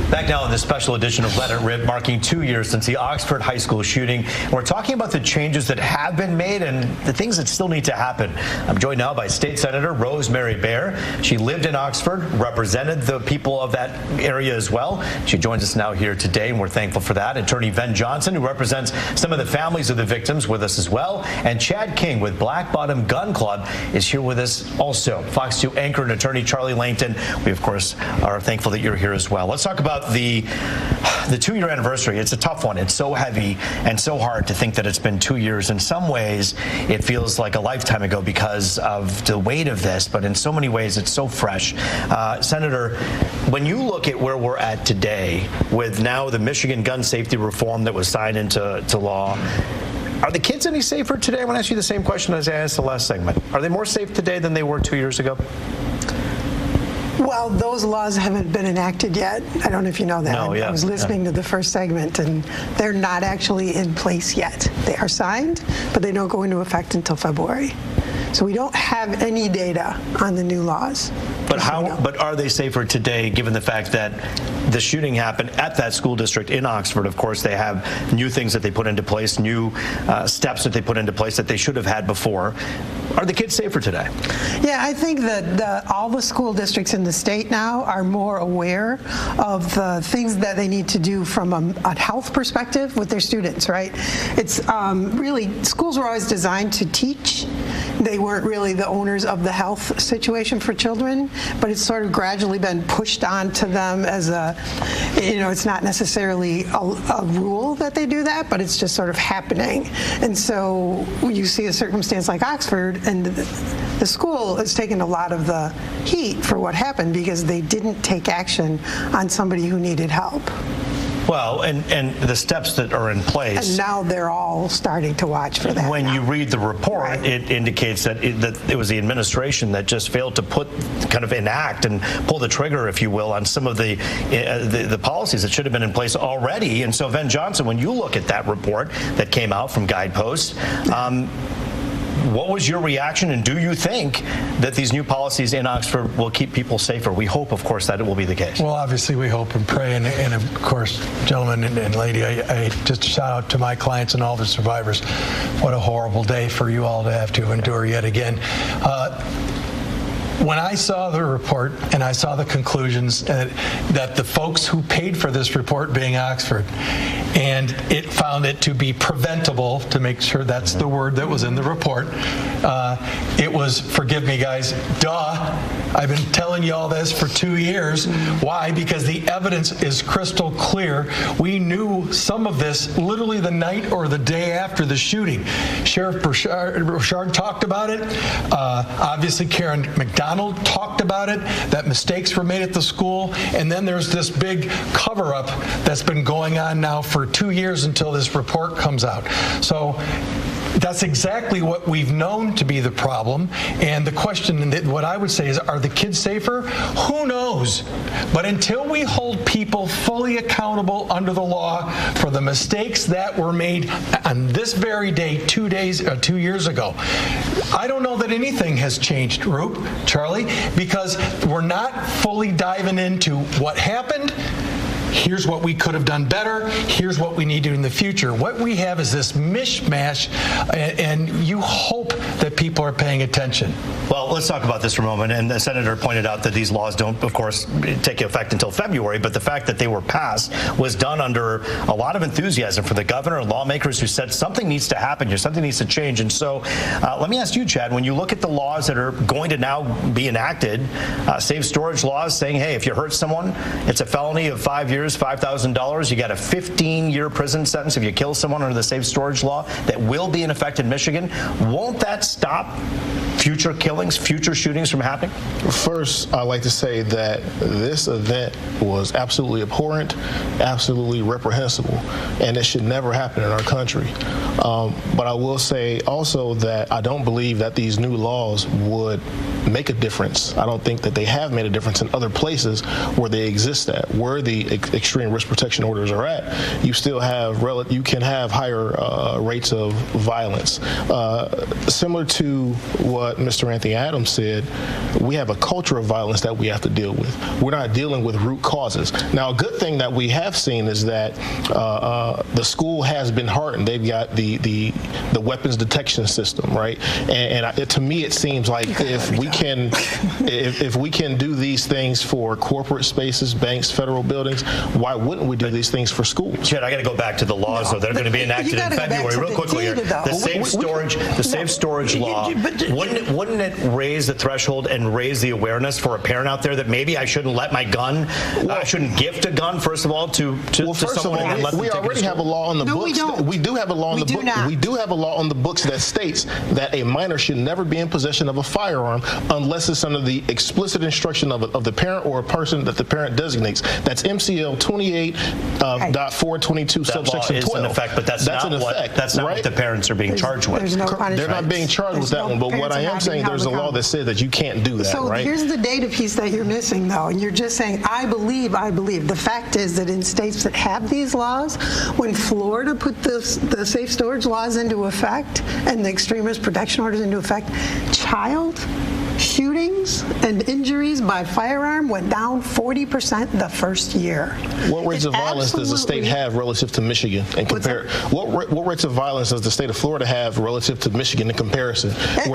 Back now in this special edition of Let It Rip, marking 2 years since the Oxford High School shooting. We're talking about the changes that have been made and the things that still need to happen. I'm joined now by State Senator Rosemary Bair. She lived in Oxford, represented the people of that area as well. She joins us now here today, and we're thankful for that. Attorney Ven Johnson, who represents some of the families of the victims, with us as well. And Chad King with Black Bottom Gun Club is here with us also. Fox 2 anchor and attorney Charlie Langton. We, of course, are thankful that you're here as well. Let's talk about the 2-year anniversary. It's a tough one. It's so heavy and so hard to think that it's been 2 years. In some ways, it feels like a lifetime ago because of the weight of this, but in so many ways, it's so fresh. Senator, when you look at where we're at today with now the Michigan gun safety reform that was signed into law, are the kids any safer today? I want to ask you the same question as I asked the last segment. Are they more safe today than they were 2 years ago? Well, those laws haven't been enacted yet. I don't know if you know that. No, yeah, I was listening to the first segment, and they're not actually in place yet. They are signed, but they don't go into effect until February. So we don't have any data on the new laws. But But are they safer today, given the fact that the shooting happened at that school district in Oxford? Of course, they have new things that they put into place, new steps that they put into place that they should have had before. Are the kids safer today? Yeah, I think that all the school districts in the state now are more aware of the things that they need to do from a health perspective with their students, right? It's really, schools were always designed to teach. They weren't really the owners of the health situation for children, but it's sort of gradually been pushed onto them as it's not necessarily a rule that they do that, but it's just sort of happening. And so you see a circumstance like Oxford, and the school has taken a lot of the heat for what happened because they didn't take action on somebody who needed help. Well, and the steps that are in place. And now they're all starting to watch for that. When you read the report, right, it indicates that it was the administration that just failed to enact and pull the trigger, if you will, on some of the policies that should have been in place already. And so, Ven Johnson, when you look at that report that came out from Guidepost, what was your reaction, and do you think that these new policies in Oxford will keep people safer? We hope, of course, that it will be the case. Well, obviously, we hope and pray, and of course, gentlemen and lady, I just shout out to my clients and all the survivors. What a horrible day for you all to have to endure yet again. When I saw the report and I saw the conclusions that the folks who paid for this report, being Oxford, and it found it to be preventable, to make sure that's the word that was in the report, it was, forgive me guys, duh. I've been telling you all this for 2 years. Why? Because the evidence is crystal clear. We knew some of this literally the night or the day after the shooting. Sheriff Bouchard talked about it. Obviously, Karen McDonald talked about it, that mistakes were made at the school. And then there's this big cover-up that's been going on now for 2 years until this report comes out. So that's exactly what we've known to be the problem. And the question, what I would say is, are the kids safer? Who knows? But until we hold people fully accountable under the law for the mistakes that were made on this very day 2 years ago, I don't know that anything has changed, Roop, Charlie, because we're not fully diving into what happened. Here's what we could have done better. Here's what we need to do in the future. What we have is this mishmash, and you hope that people are paying attention. Well, let's talk about this for a moment. And the senator pointed out that these laws don't, of course, take effect until February, but the fact that they were passed was done under a lot of enthusiasm for the governor and lawmakers who said something needs to happen here, something needs to change. And so let me ask you, Chad, when you look at the laws that are going to now be enacted, safe storage laws saying, hey, if you hurt someone, it's a felony of 5 years, $5,000. You got a 15-year prison sentence if you kill someone under the safe storage law that will be in effect in Michigan. Won't that stop future killings, future shootings from happening? First, I'd like to say that this event was absolutely abhorrent, absolutely reprehensible, and it should never happen in our country. But I will say also that I don't believe that these new laws would make a difference. I don't think that they have made a difference in other places where they exist at, where the extreme risk protection orders are at. You still have, you can have higher rates of violence. Similar to what what Mr. Anthony Adams said, we have a culture of violence that we have to deal with. We're not dealing with root causes. Now, a good thing that we have seen is that the school has been hardened. They've got the weapons detection system, right? And to me, it seems like if we can do these things for corporate spaces, banks, federal buildings, why wouldn't we do these things for schools? Chad, I got to go back to the laws, though. They're going to be enacted in February. Real quickly here. The safe storage law, wouldn't it raise the threshold and raise the awareness for a parent out there that maybe I shouldn't let my gun, I shouldn't gift a gun, first of all, to someone and let them we take already have a law on the books. We don't. We do have a law on the books. We do have a law on the books that states that a minor should never be in possession of a firearm unless it's under the explicit instruction of the parent or a person that the parent designates. That's MCL 28.422 subsection 12. Is in effect, but that's not what the parents are being charged with. There's no punishment. They're not being charged with that one, but what I am saying, there's a law that says that you can't do that, so right? Here's the data piece that you're missing, though, and you're just saying, I believe. The fact is that in states that have these laws, when Florida put the safe storage laws into effect and the extremist protection orders into effect, child shootings and injuries by firearm went down 40% the first year. What rates of violence does the state have relative to Michigan? And compare what rates of violence does the state of Florida have relative to Michigan in comparison? If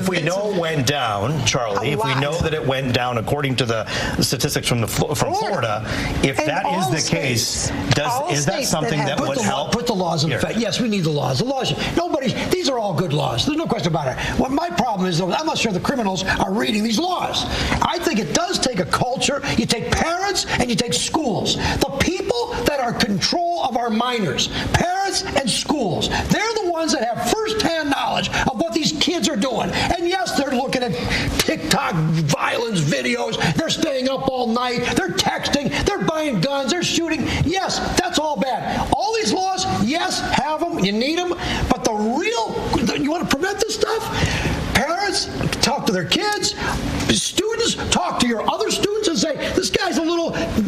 we know it went down, Charlie, if we know that it went down according to the statistics from Florida, if that is the case, is that something that would help? Put the laws in effect. Yes, we need the laws. These are all good laws. There's no question about it. What my problem is, I'm not sure the criminals are reading these laws. I think it does take a culture. You take parents and you take schools. The people that are in control of our minors, parents and schools, they're the ones that have first-hand knowledge of what these kids are doing. And yes, they're looking at TikTok violence videos. They're staying up all night. They're texting. They're buying guns. They're shooting. Yes, that's all bad. All these laws, yes, have them. You need them. But you want to prevent this stuff? Parents talk to their kids. Students talk to your other students and say, this guy's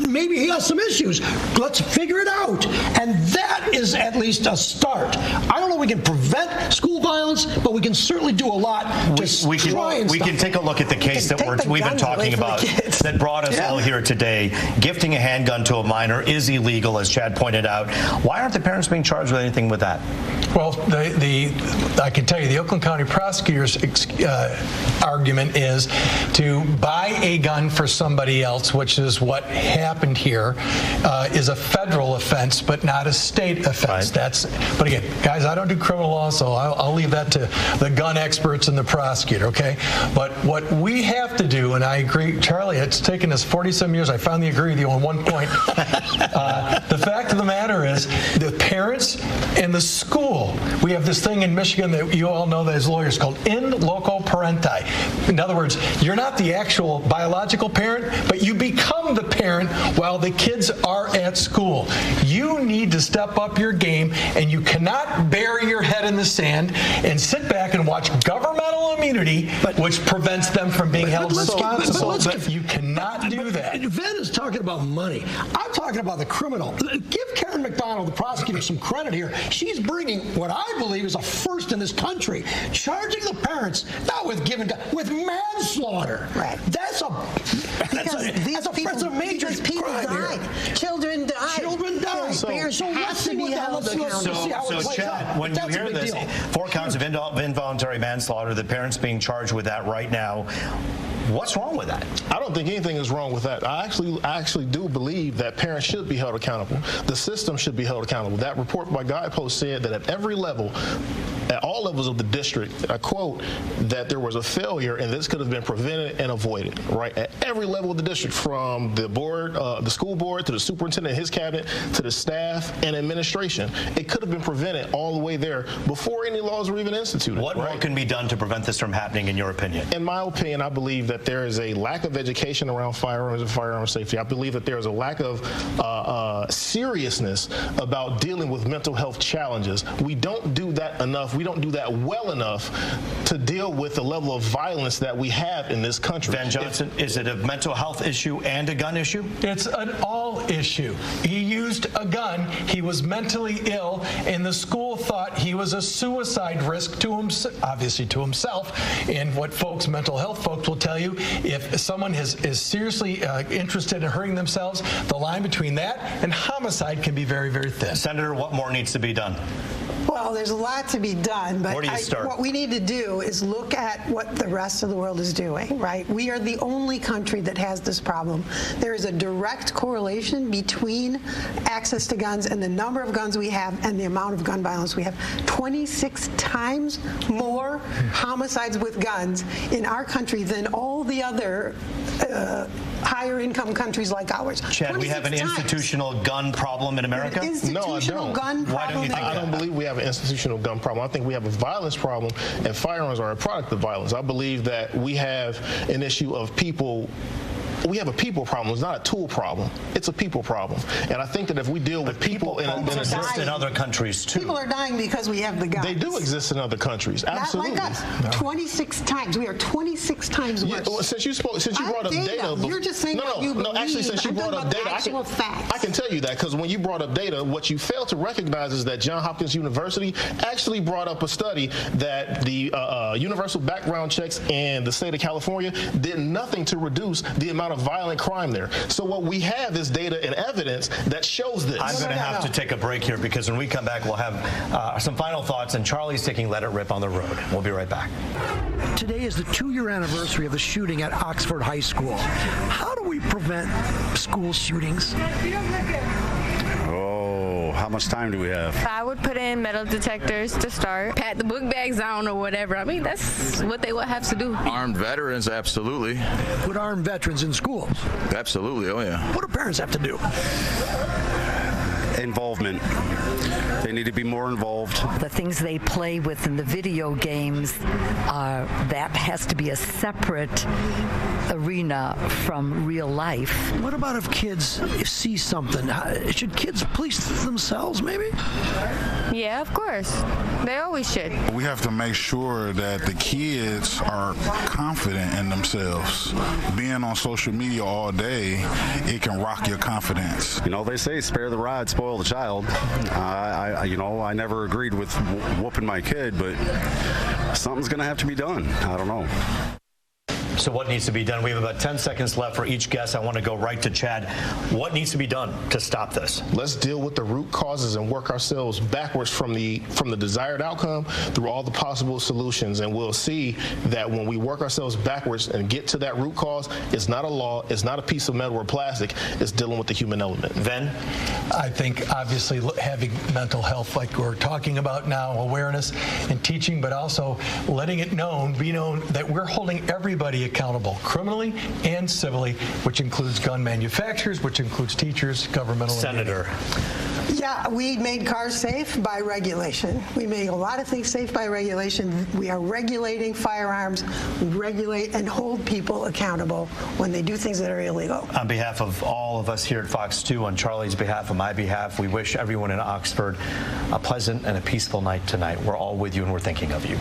maybe he has some issues. Let's figure it out. And that is at least a start. I don't know if we can prevent school violence, but we can certainly do a lot to try and We can take a look at the case that we've been talking about that brought us all here today. Gifting a handgun to a minor is illegal, as Chad pointed out. Why aren't the parents being charged with anything with that? Well, I can tell you the Oakland County prosecutor's argument is to buy a gun for somebody else, which is what happened here, is a federal offense, but not a state offense. Right. But again, guys, I don't do criminal law, so I'll leave that to the gun experts and the prosecutor, okay? But what we have to do, and I agree, Charlie, it's taken us 40-some years. I finally agree with you on one point. The fact of the matter is the parents and the school, we have this thing in Michigan that you all know that as lawyers called in loco parenti. In other words, you're not the actual biological parent, but you become the parent while the kids are at school. You need to step up your game, and you cannot bury your head in the sand and sit back and watch governmental immunity, which prevents them from being held responsible. But you cannot do that. Venn is talking about money. I'm talking about the criminal. Give Karen McDonald, the prosecutor, some credit here. She's bringing what I believe is a first in this country, charging the parents not with with manslaughter. Right. That's a major crime here. Children died. So let's see what that looks like. So Chad, when you hear this, 4 counts of involuntary manslaughter, the parents being charged with that right now. What's wrong with that? I don't think anything is wrong with that. I actually do believe that parents should be held accountable. The system should be held accountable. That report by Guidepost said that at every level, at all levels of the district, I quote, that there was a failure and this could have been prevented and avoided, right? At every level of the district, from the board, the school board, to the superintendent and his cabinet, to the staff and administration. It could have been prevented all the way there before any laws were even instituted. What more can be done to prevent this from happening, in your opinion? In my opinion, I believe that there is a lack of education around firearms and firearm safety. I believe that there is a lack of seriousness about dealing with mental health challenges. We don't do that enough. We don't do that well enough to deal with the level of violence that we have in this country. Van Johnson, is it a mental health issue and a gun issue? It's an all issue. You used a gun. He was mentally ill, and the school thought he was a suicide risk to himself, obviously to himself. And what mental health folks will tell you, if someone is seriously interested in hurting themselves, the line between that and homicide can be very, very thin. Senator, what more needs to be done? Well, there's a lot to be done, but Where do you start? what we need to do is look at what the rest of the world is doing, right? We are the only country that has this problem. There is a direct correlation between access to guns and the number of guns we have and the amount of gun violence we have. 26 times more homicides with guns in our country than all the other higher income countries like ours. Chad, we have an 26 times. institutional gun problem in America? Institutional gun problem. Why don't you think I don't believe we have an institutional gun problem. I think we have a violence problem, and firearms are a product of violence. I believe that we have an issue of people. We have a people problem. It's not a tool problem. It's a people problem. And I think that if we deal with people in Problems a exist in other countries too. People are dying because we have the guns. they do exist in other countries. Absolutely. Not like us. 26 times. We are 26 times worse. Well, since you brought up data, You're just saying what you believe. Actually, since you I'm brought talking up data, about actual facts. I can tell you that because when you brought up data, what you failed to recognize is that Johns Hopkins University actually brought up a study that the universal background checks in the state of California did nothing to reduce the amount of violent crime there. So what we have is data and evidence that shows this. I'm going to have to take a break here because when we come back, we'll have some final thoughts, and Charlie's taking Let It Rip on the road. We'll be right back. Today is the 2-year anniversary of the shooting at Oxford High School. How do we prevent school shootings? How much time do we have? I would put in metal detectors to start. Pat the book bags down or whatever. I mean, that's what they would have to do. Armed veterans, absolutely. Put armed veterans in schools. Absolutely, oh yeah. What do parents have to do? Involvement. They need to be more involved. The things they play with in the video games, that has to be a separate arena from real life. What about if kids see something? Should kids police themselves, maybe? Yeah, of course. They always should. We have to make sure that the kids are confident in themselves. Being on social media all day, it can rock your confidence. You know, they say spare the rod, spoil the child. I never agreed with whooping my kid, but something's going to have to be done. I don't know. So what needs to be done? We have about 10 seconds left for each guest. I want to go right to Chad. What needs to be done to stop this? Let's deal with the root causes and work ourselves backwards from the desired outcome through all the possible solutions, and we'll see that when we work ourselves backwards and get to that root cause, it's not a law, it's not a piece of metal or plastic, it's dealing with the human element. Then? I think obviously having mental health like we're talking about now, awareness and teaching, but also letting it be known that we're holding everybody accountable criminally and civilly, which includes gun manufacturers, which includes teachers, governmental. Senator. Yeah, we made cars safe by regulation. We made a lot of things safe by regulation. We are regulating firearms. We regulate and hold people accountable when they do things that are illegal. On behalf of all of us here at Fox 2, on Charlie's behalf, on my behalf, we wish everyone in Oxford a pleasant and a peaceful night tonight. We're all with you and we're thinking of you.